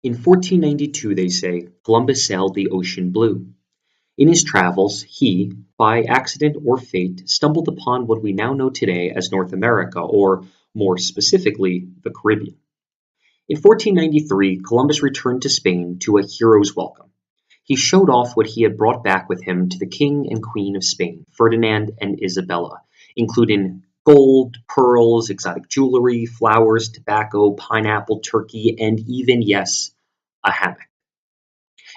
In 1492, they say, Columbus sailed the ocean blue. In his travels, he, by accident or fate, stumbled upon what we now know today as North America, or more specifically, the Caribbean. In 1493, Columbus returned to Spain to a hero's welcome. He showed off what he had brought back with him to the King and Queen of Spain, Ferdinand and Isabella, including gold, pearls, exotic jewelry, flowers, tobacco, pineapple, turkey, and even, yes, a hammock.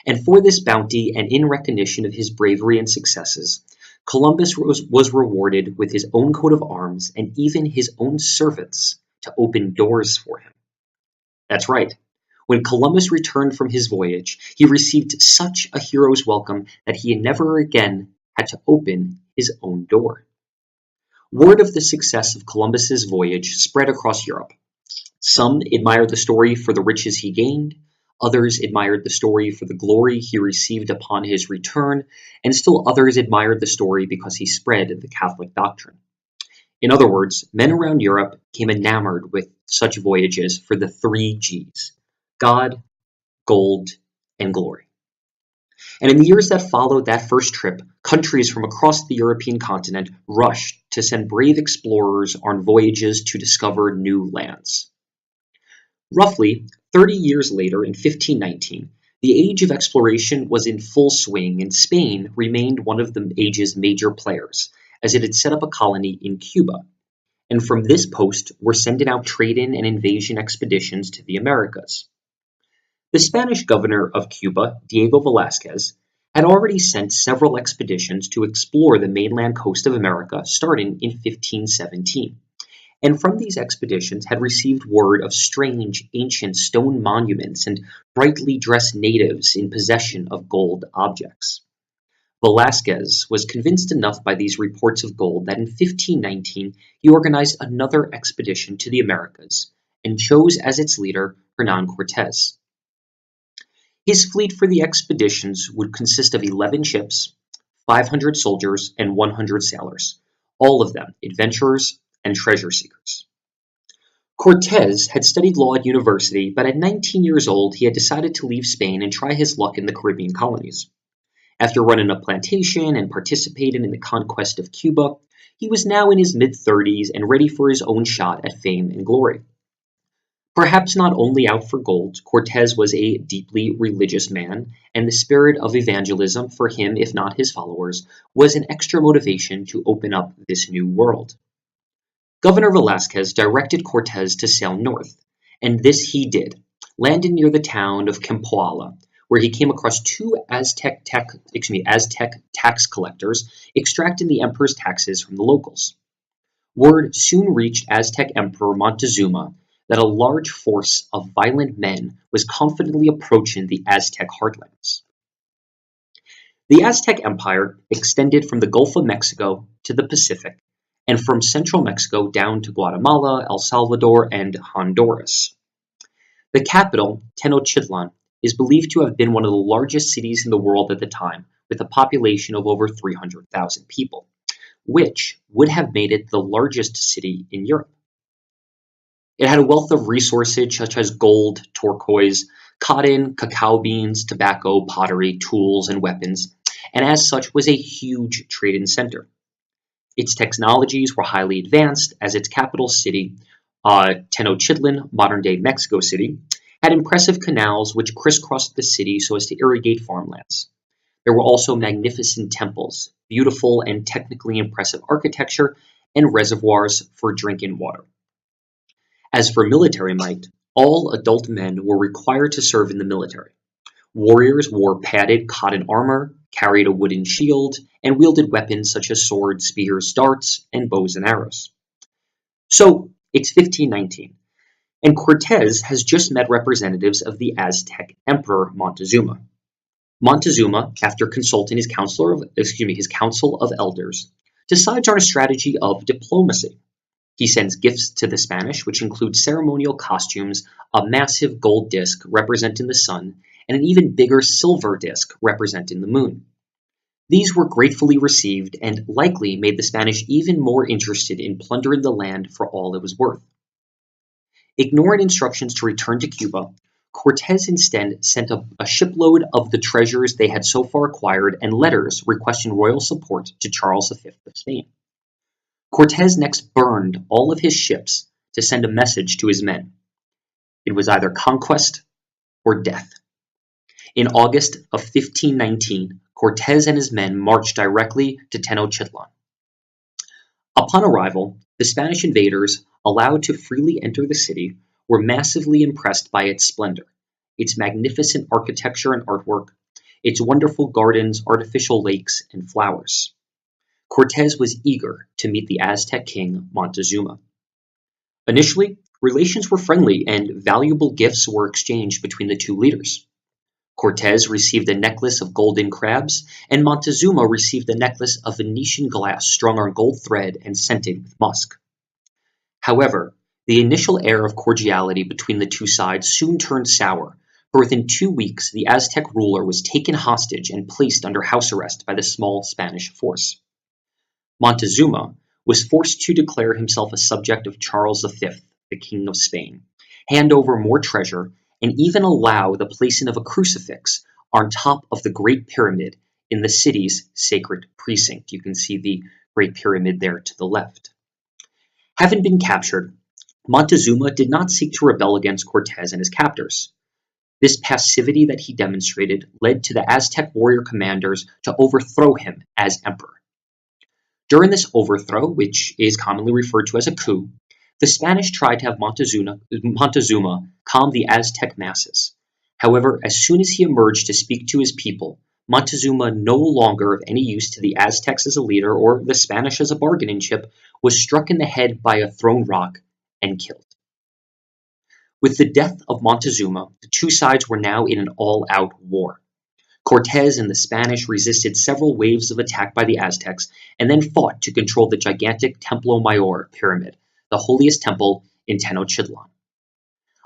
And for this bounty and in recognition of his bravery and successes, Columbus was rewarded with his own coat of arms and even his own servants to open doors for him. That's right. When Columbus returned from his voyage, he received such a hero's welcome that he never again had to open his own door. Word of the success of Columbus's voyage spread across Europe. Some admired the story for the riches he gained, others admired the story for the glory he received upon his return, and still others admired the story because he spread the Catholic doctrine. In other words, men around Europe became enamored with such voyages for the 3 G's: God, gold, and glory. And in the years that followed that first trip, countries from across the European continent rushed to send brave explorers on voyages to discover new lands. Roughly 30 years later, in 1519, the age of exploration was in full swing, and Spain remained one of the age's major players, as it had set up a colony in Cuba. And from this post were sending out trade-in and invasion expeditions to the Americas. The Spanish governor of Cuba, Diego Velázquez, had already sent several expeditions to explore the mainland coast of America starting in 1517, and from these expeditions had received word of strange ancient stone monuments and brightly dressed natives in possession of gold objects. Velázquez was convinced enough by these reports of gold that in 1519 he organized another expedition to the Americas and chose as its leader Hernán Cortés. His fleet for the expeditions would consist of 11 ships, 500 soldiers, and 100 sailors, all of them adventurers and treasure seekers. Cortés had studied law at university, but at 19 years old he had decided to leave Spain and try his luck in the Caribbean colonies. After running a plantation and participating in the conquest of Cuba, he was now in his mid-30s and ready for his own shot at fame and glory. Perhaps not only out for gold, Cortés was a deeply religious man, and the spirit of evangelism for him, if not his followers, was an extra motivation to open up this new world. Governor Velázquez directed Cortés to sail north, and this he did, landing near the town of Cempoala, where he came across 2 Aztec tax collectors extracting the emperor's taxes from the locals. Word soon reached Aztec Emperor Montezuma that a large force of violent men was confidently approaching the Aztec heartlands. The Aztec Empire extended from the Gulf of Mexico to the Pacific, and from central Mexico down to Guatemala, El Salvador, and Honduras. The capital, Tenochtitlan, is believed to have been one of the largest cities in the world at the time, with a population of over 300,000 people, which would have made it the largest city in Europe. It had a wealth of resources such as gold, turquoise, cotton, cacao beans, tobacco, pottery, tools, and weapons, and as such was a huge trading center. Its technologies were highly advanced, as its capital city, Tenochtitlan, modern-day Mexico City, had impressive canals which crisscrossed the city so as to irrigate farmlands. There were also magnificent temples, beautiful and technically impressive architecture, and reservoirs for drinking water. As for military might, all adult men were required to serve in the military. Warriors wore padded cotton armor, carried a wooden shield, and wielded weapons such as swords, spears, darts, and bows and arrows. So, it's 1519, and Cortés has just met representatives of the Aztec Emperor Montezuma. Montezuma, after consulting his council of elders, decides on a strategy of diplomacy. He sends gifts to the Spanish, which include ceremonial costumes, a massive gold disc representing the sun, and an even bigger silver disc representing the moon. These were gratefully received and likely made the Spanish even more interested in plundering the land for all it was worth. Ignoring instructions to return to Cuba, Cortés instead sent a shipload of the treasures they had so far acquired and letters requesting royal support to Charles V of Spain. Cortés next burned all of his ships to send a message to his men. It was either conquest or death. In August of 1519, Cortés and his men marched directly to Tenochtitlan. Upon arrival, the Spanish invaders, allowed to freely enter the city, were massively impressed by its splendor, its magnificent architecture and artwork, its wonderful gardens, artificial lakes, and flowers. Cortés was eager to meet the Aztec king Montezuma. Initially, relations were friendly and valuable gifts were exchanged between the two leaders. Cortés received a necklace of golden crabs, and Montezuma received a necklace of Venetian glass strung on gold thread and scented with musk. However, the initial air of cordiality between the two sides soon turned sour, for within 2 weeks the Aztec ruler was taken hostage and placed under house arrest by the small Spanish force. Montezuma was forced to declare himself a subject of Charles V, the King of Spain, hand over more treasure, and even allow the placing of a crucifix on top of the Great Pyramid in the city's sacred precinct. You can see the Great Pyramid there to the left. Having been captured, Montezuma did not seek to rebel against Cortés and his captors. This passivity that he demonstrated led to the Aztec warrior commanders to overthrow him as emperor. During this overthrow, which is commonly referred to as a coup, the Spanish tried to have Montezuma calm the Aztec masses. However, as soon as he emerged to speak to his people, Montezuma, no longer of any use to the Aztecs as a leader or the Spanish as a bargaining chip, was struck in the head by a thrown rock and killed. With the death of Montezuma, the two sides were now in an all-out war. Cortés and the Spanish resisted several waves of attack by the Aztecs and then fought to control the gigantic Templo Mayor pyramid, the holiest temple in Tenochtitlan.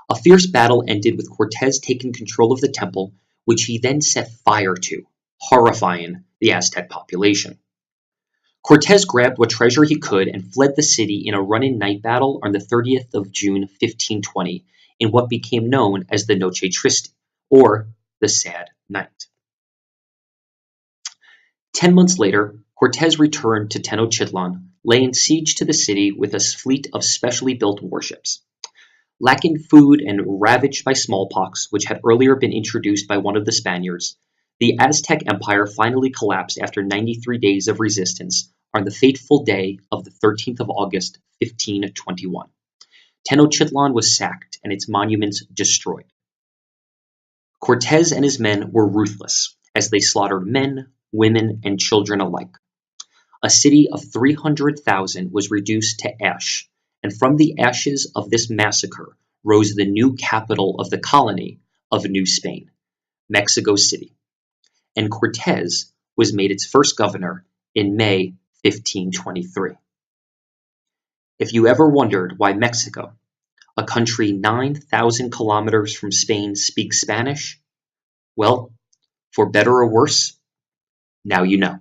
A fierce battle ended with Cortés taking control of the temple, which he then set fire to, horrifying the Aztec population. Cortés grabbed what treasure he could and fled the city in a running night battle on the 30th of June 1520 in what became known as the Noche Triste, or the Sad Night. 10 months later, Cortés returned to Tenochtitlan, laying siege to the city with a fleet of specially built warships. Lacking food and ravaged by smallpox, which had earlier been introduced by one of the Spaniards, the Aztec Empire finally collapsed after 93 days of resistance on the fateful day of the 13th of August, 1521. Tenochtitlan was sacked and its monuments destroyed. Cortés and his men were ruthless, as they slaughtered men, women, and children alike. A city of 300,000 was reduced to ash, and from the ashes of this massacre rose the new capital of the colony of New Spain, Mexico City, and Cortés was made its first governor in May 1523. If you ever wondered why Mexico, a country 9,000 kilometers from Spain, speaks Spanish, well, for better or worse, now you know.